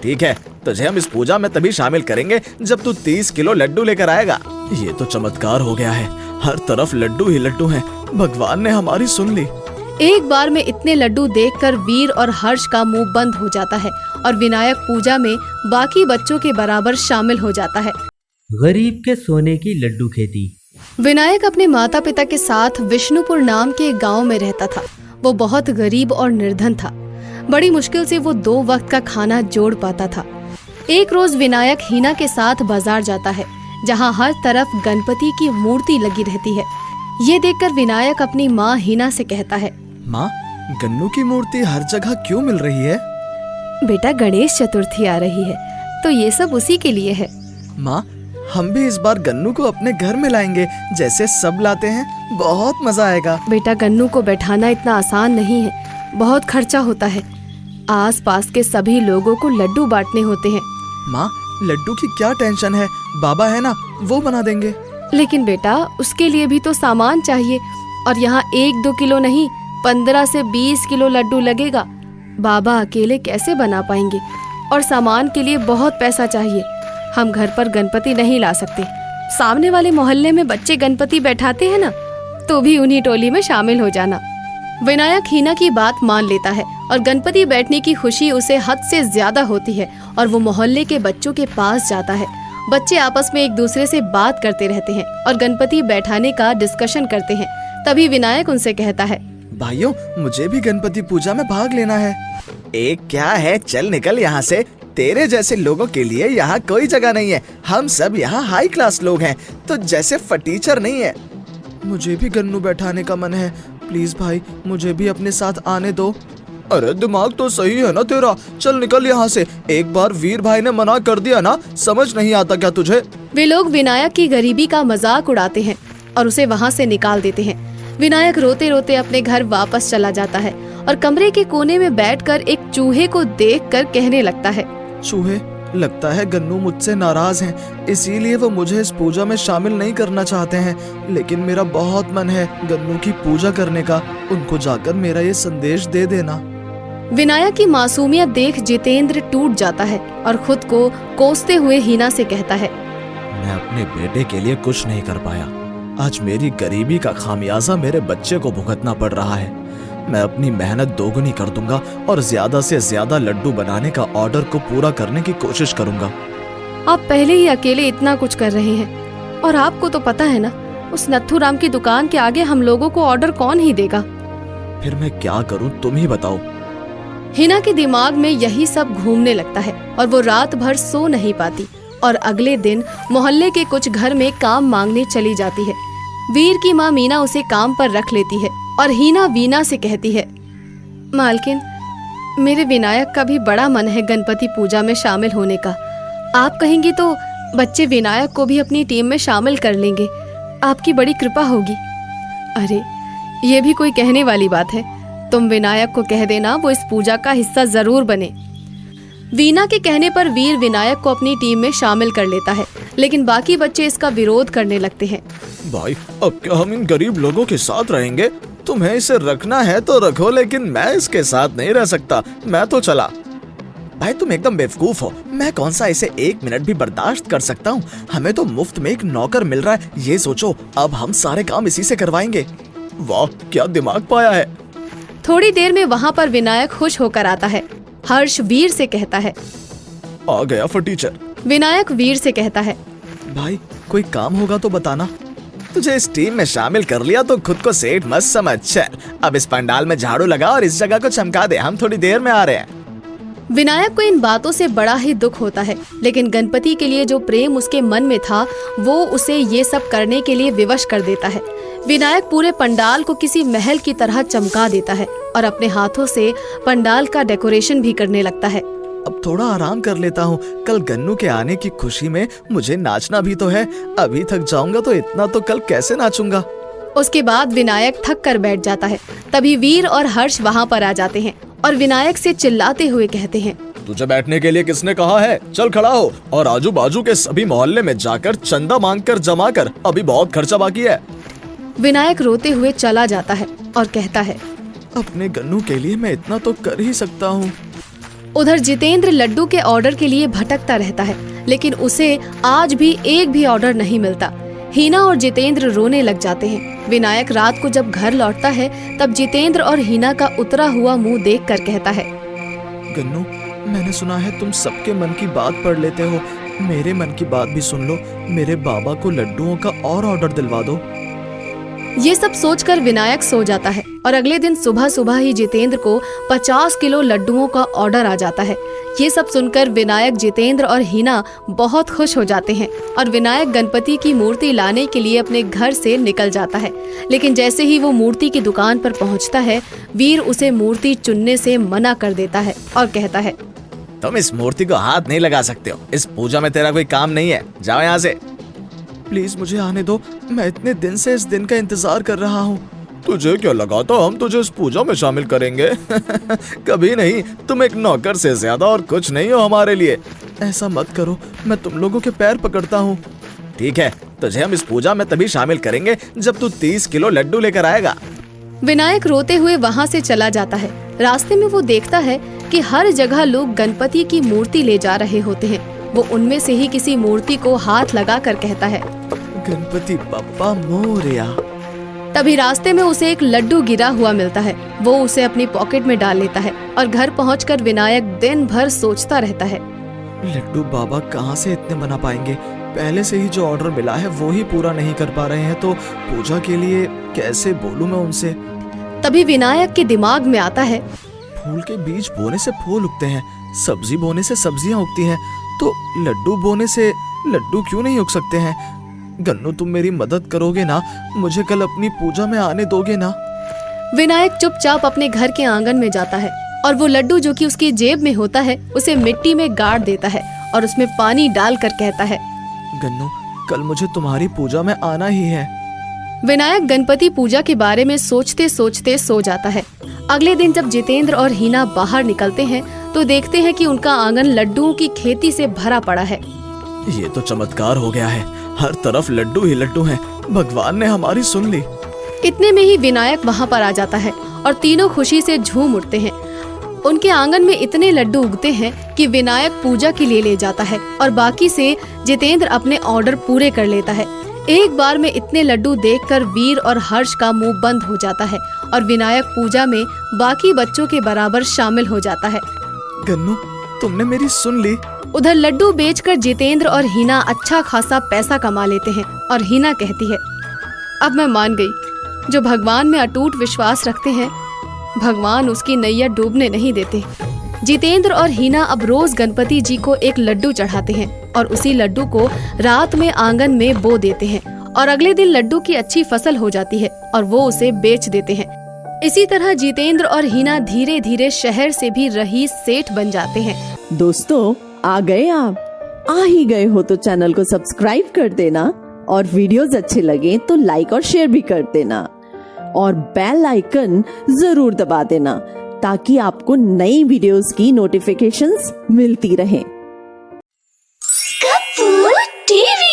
ठीक है, तुझे हम इस पूजा में तभी शामिल करेंगे जब तू 30 किलो लड्डू लेकर आएगा। ये तो चमत्कार हो गया है, हर तरफ लड्डू ही लड्डू हैं। भगवान ने हमारी सुन ली। एक बार में इतने लड्डू देखकर वीर और हर्ष का मुंह बंद हो जाता है और विनायक पूजा में बाकी बच्चों के बराबर शामिल हो जाता है। गरीब के सोने की लड्डू खेती। विनायक अपने माता पिता के साथ विष्णुपुर नाम के एक गांव में रहता था। वो बहुत गरीब और निर्धन था। बड़ी मुश्किल से वो 2 वक्त का खाना जोड़ पाता था। एक रोज विनायक हीना के साथ बाजार जाता है, जहां हर तरफ गणपति की मूर्ति लगी रहती है। ये देखकर विनायक अपनी माँ हीना से कहता है, माँ, गन्नू की मूर्ति हर जगह क्यों मिल रही है? बेटा, गणेश चतुर्थी आ रही है तो ये सब उसी के लिए है। माँ, हम भी इस बार गन्नू को अपने घर में लाएंगे जैसे सब लाते हैं। बहुत मजा आएगा। बेटा, गन्नू को बैठाना इतना आसान नहीं है, बहुत खर्चा होता है। आसपास के सभी लोगों को लड्डू बांटने होते हैं। माँ, लड्डू की क्या टेंशन है, बाबा है ना, वो बना देंगे। लेकिन बेटा, उसके लिए भी तो सामान चाहिए और यहाँ 1-2 किलो नहीं, 15 से 20 किलो लड्डू लगेगा। बाबा अकेले कैसे बना पाएंगे? और सामान के लिए बहुत पैसा चाहिए। हम घर पर गणपति नहीं ला सकते। सामने वाले मोहल्ले में बच्चे गणपति बैठाते हैं ना, तो भी उन्हीं टोली में शामिल हो जाना। विनायक हीना की बात मान लेता है और गणपति बैठने की खुशी उसे हद से ज्यादा होती है और वो मोहल्ले के बच्चों के पास जाता है। बच्चे आपस में एक दूसरे से बात करते रहते हैं और गणपति बैठाने का डिस्कशन करते हैं। तभी विनायक उनसे कहता है, भाइयों, मुझे भी गणपति पूजा में भाग लेना है। एक क्या है, चल निकल यहाँ से। तेरे जैसे लोगों के लिए यहाँ कोई जगह नहीं है। हम सब यहाँ हाई क्लास लोग हैं, तो जैसे फटीचर नहीं है। मुझे भी गन्नू बैठाने का मन है, प्लीज भाई, मुझे भी अपने साथ आने दो। अरे दिमाग तो सही है ना तेरा, चल निकल यहाँ से। एक बार वीर भाई ने मना कर दिया ना, समझ नहीं आता क्या तुझे? वे लोग विनायक की गरीबी का मजाक उड़ाते हैं और उसे वहाँ से निकाल देते हैं। विनायक रोते रोते अपने घर वापस चला जाता है और कमरे के कोने में बैठकर एक चूहे को देखकर कहने लगता है, चूहे, लगता है गन्नू मुझसे नाराज हैं, इसीलिए वो मुझे इस पूजा में शामिल नहीं करना चाहते हैं। लेकिन मेरा बहुत मन है गन्नू की पूजा करने का। उनको जाकर मेरा ये संदेश दे देना। विनायक की मासूमियत देख जितेंद्र टूट जाता है और खुद को कोसते हुए हीना से कहता है, मैं अपने बेटे के लिए कुछ नहीं कर पाया। आज मेरी गरीबी का खामियाजा मेरे बच्चे को भुगतना पड़ रहा है। मैं अपनी मेहनत दोगुनी कर दूंगा और ज्यादा से ज्यादा लड्डू बनाने का ऑर्डर को पूरा करने की कोशिश करूंगा। आप पहले ही अकेले इतना कुछ कर रहे हैं और आपको तो पता है ना, उस नथुराम की दुकान के आगे हम लोगों को ऑर्डर कौन ही देगा। फिर मैं क्या करूं, तुम ही बताओ। हिना के दिमाग में यही सब घूमने लगता है और वो रात भर सो नहीं पाती और अगले दिन मोहल्ले के कुछ घर में काम मांगने चली जाती है। वीर की माँ मीना उसे काम पर रख लेती है और हीना वीना से कहती है, मालकिन, मेरे विनायक का भी बड़ा मन है गणपति पूजा में शामिल होने का। आप कहेंगी तो बच्चे विनायक को भी अपनी टीम में शामिल कर लेंगे। आपकी बड़ी कृपा होगी। अरे, ये भी कोई कहने वाली बात है। तुम विनायक को कह देना वो इस पूजा का हिस्सा जरूर बने। वीना के कहने पर वीर विनायक को अपनी टीम में शामिल कर लेता है, लेकिन बाकी बच्चे इसका विरोध करने लगते हैं। भाई, अब क्या हम इन गरीब लोगों के साथ रहेंगे? तुम्हें इसे रखना है तो रखो, लेकिन मैं इसके साथ नहीं रह सकता। मैं तो चला। भाई, तुम एकदम बेवकूफ हो। मैं कौन सा इसे 1 मिनट भी बर्दाश्त कर सकता हूँ? हमें तो मुफ्त में एक नौकर मिल रहा है। ये सोचो, अब हम सारे काम इसी से करवाएंगे। वाह, क्या दिमाग पाया है। थोड़ी देर में वहाँ पर विनायक खुश होकर आता है। हर्ष वीर से कहता है, आ गया फटीचर। विनायक वीर से कहता है, भाई, कोई काम होगा तो बताना। तुझे इस टीम में शामिल कर लिया तो खुद को सेठ मत समझ। चल, अब इस पंडाल में झाड़ू लगा और इस जगह को चमका दे। हम थोड़ी देर में आ रहे हैं। विनायक को इन बातों से बड़ा ही दुख होता है, लेकिन गणपति के लिए जो प्रेम उसके मन में था वो उसे ये सब करने के लिए विवश कर देता है। विनायक पूरे पंडाल को किसी महल की तरह चमका देता है और अपने हाथों से पंडाल का डेकोरेशन भी करने लगता है। अब थोड़ा आराम कर लेता हूँ। कल गन्नू के आने की खुशी में मुझे नाचना भी तो है। अभी थक जाऊंगा तो इतना तो कल कैसे नाचूंगा। उसके बाद विनायक थक कर बैठ जाता है। तभी वीर और हर्ष वहाँ पर आ जाते हैं और विनायक से चिल्लाते हुए कहते हैं, तुझे बैठने के लिए किसने कहा है? चल खड़ा हो और आजू बाजू के सभी मोहल्ले में जाकर चंदा मांग कर जमा कर। अभी बहुत खर्चा बाकी है। विनायक रोते हुए चला जाता है और कहता है, अपने गन्नू के लिए मैं इतना तो कर ही सकता हूँ। उधर जितेंद्र लड्डू के ऑर्डर के लिए भटकता रहता है, लेकिन उसे आज भी एक भी ऑर्डर नहीं मिलता। हीना और जितेंद्र रोने लग जाते हैं। विनायक रात को जब घर लौटता है तब जितेंद्र और हीना का उतरा हुआ मुंह देखकर कहता है, गन्नू, मैंने सुना है तुम सबके मन की बात पढ़ लेते हो। मेरे मन की बात भी सुन लो। मेरे बाबा को लड्डुओं का और ऑर्डर दिलवा दो। ये सब सोचकर विनायक सो जाता है और अगले दिन सुबह सुबह ही जितेंद्र को 50 किलो लड्डुओं का ऑर्डर आ जाता है। ये सब सुनकर विनायक, जितेंद्र और हीना बहुत खुश हो जाते हैं और विनायक गणपति की मूर्ति लाने के लिए अपने घर से निकल जाता है। लेकिन जैसे ही वो मूर्ति की दुकान पर पहुंचता है, वीर उसे मूर्ति चुनने से मना कर देता है और कहता है, तुम इस मूर्ति को हाथ नहीं लगा सकते हो। इस पूजा में तेरा कोई काम नहीं है, जाओ यहाँ से। प्लीज मुझे आने दो, मैं इतने दिन से इस दिन का इंतजार कर रहा हूँ। तुझे क्या लगा था हम तुझे इस पूजा में शामिल करेंगे? कभी नहीं, तुम एक नौकर से ज्यादा और कुछ नहीं हो हमारे लिए। ऐसा मत करो, मैं तुम लोगों के पैर पकड़ता हूँ। ठीक है, तुझे हम इस पूजा में तभी शामिल करेंगे जब तू 30 किलो लड्डू लेकर आएगा। विनायक रोते हुए वहाँ से चला जाता है। रास्ते में वो देखता है कि हर जगह लोग गणपति की मूर्ति ले जा रहे होते हैं। वो उनमें से ही किसी मूर्ति को हाथ लगा कर कहता है, गणपति बप्पा मोरया। तभी रास्ते में उसे एक लड्डू गिरा हुआ मिलता है। वो उसे अपनी पॉकेट में डाल लेता है और घर पहुंचकर विनायक दिन भर सोचता रहता है, लड्डू बाबा कहाँ से इतने बना पाएंगे? पहले से ही जो ऑर्डर मिला है वो ही पूरा नहीं कर पा रहे हैं, तो पूजा के लिए कैसे बोलूं मैं उनसे? तभी विनायक के दिमाग में आता है, फूल के बीज बोने से फूल उगते हैं, सब्जी बोने से सब्जियां उगती हैं, तो लड्डू बोने से लड्डू क्यों नहीं उग सकते हैं? गन्नू, तुम मेरी मदद करोगे ना? मुझे कल अपनी पूजा में आने दोगे ना? विनायक चुपचाप अपने घर के आंगन में जाता है और वो लड्डू जो कि उसकी जेब में होता है उसे मिट्टी में गाड़ देता है और उसमें पानी डालकर कहता है, गन्नू, कल मुझे तुम्हारी पूजा में आना ही है। विनायक गणपति पूजा के बारे में सोचते सोचते सो जाता है। अगले दिन जब जितेंद्र और हीना बाहर निकलते हैं तो देखते हैं कि उनका आंगन लड्डुओं की खेती से भरा पड़ा है। ये तो चमत्कार हो गया है, हर तरफ लड्डू ही लड्डू हैं। भगवान ने हमारी सुन ली। इतने में ही विनायक वहाँ पर आ जाता है और तीनों खुशी से झूम उठते हैं। उनके आंगन में इतने लड्डू उगते हैं कि विनायक पूजा के लिए ले जाता है और बाकी से जितेंद्र अपने ऑर्डर पूरे कर लेता है। एक बार में इतने लड्डू देखकर वीर और हर्ष का मुंह बंद हो जाता है और विनायक पूजा में बाकी बच्चों के बराबर शामिल हो जाता है। गन्नू, तुमने मेरी सुन ली। उधर लड्डू बेचकर जितेंद्र और हीना अच्छा खासा पैसा कमा लेते हैं और हीना कहती है, अब मैं मान गई, जो भगवान में अटूट विश्वास रखते हैं भगवान उसकी नैया डूबने नहीं देते। जितेंद्र और हीना अब रोज गणपति जी को एक लड्डू चढ़ाते हैं और उसी लड्डू को रात में आंगन में बो देते हैं और अगले दिन लड्डू की अच्छी फसल हो जाती है और वो उसे बेच देते हैं। इसी तरह जितेंद्र और हीना धीरे धीरे शहर से भी रईस सेठ बन जाते हैं। दोस्तों, आ गए आप? आ ही गए हो तो चैनल को सब्सक्राइब कर देना और वीडियोस अच्छे लगे तो लाइक और शेयर भी कर देना और बेल आइकन जरूर दबा देना ताकि आपको नई वीडियोस की नोटिफिकेशंस मिलती रहें। कपूर टीवी।